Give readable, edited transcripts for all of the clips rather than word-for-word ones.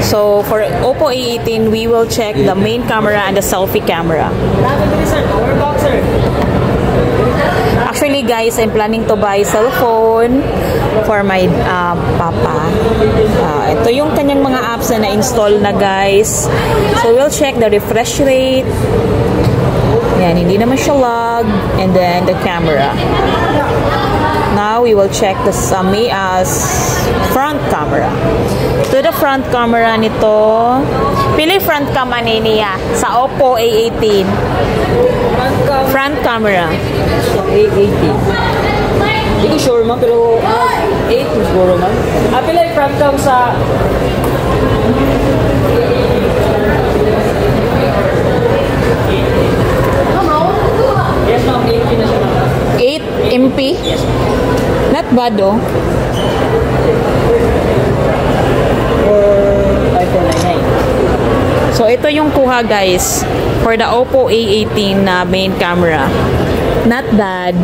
So for Oppo A18, we will check the main camera and the selfie camera. Actually guys, I'm planning to buy cellphone for my papa. Ito yung kanyang mga apps na na-install na guys. So we'll check the refresh rate. Yan, hindi naman siya lag. And then the camera. Now we will check the front camera. To the front camera nito, pili front camera niya sa Oppo A18. Front camera. A18. Hindi ko sure man, pero 8 siguro man. Pila yung front cam sa... Yes ma'am, 8 na siya ma'am. 8 MP? Yes. Not bad oh. So ito yung kuha guys for the Oppo A18 na main camera. Not bad.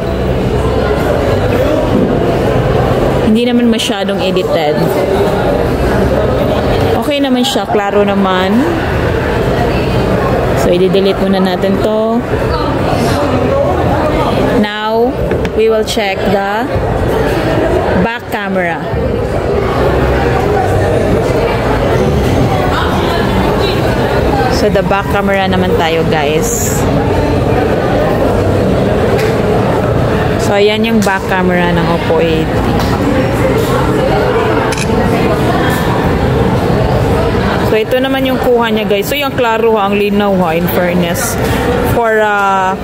Hindi naman masyadong edited. Okay naman siya, klaro naman. So i-delete muna natin to. Now we will check the back camera. So the back camera naman tayo guys. So ayan yung back camera ng Oppo A18. So ito naman yung kuha niya guys. So yung klaro ang linaw in fairness. For a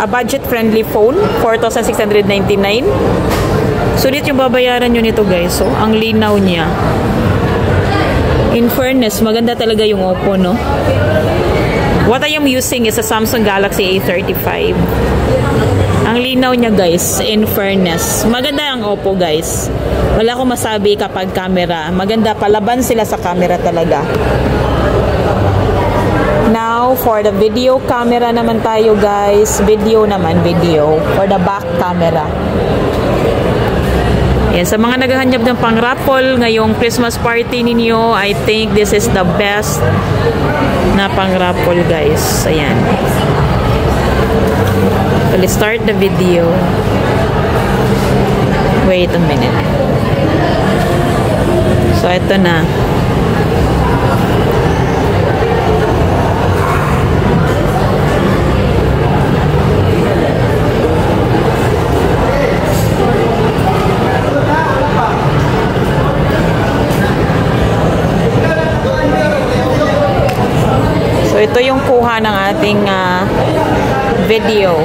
budget friendly phone, 4,699. Sulit yung babayaran nyo nito guys. So ang linaw niya. In fairness, maganda talaga yung Oppo, no? What I am using is a Samsung Galaxy A35. Ang linaw niya guys, in fairness. Maganda ang Oppo guys. Wala akong masabi kapag camera. Maganda, palaban sila sa camera talaga. Now, for the video camera naman tayo guys. Video. For the back camera. Yan, sa mga naghahanap ng pang-raffle ngayong Christmas party ninyo, I think this is the best na pang-raffle guys. Ayan. So, let's start the video. Wait a minute. So, ito na. So, ito yung kuha ng ating video.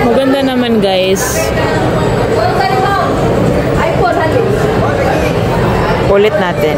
Maganda naman guys. Ulit natin.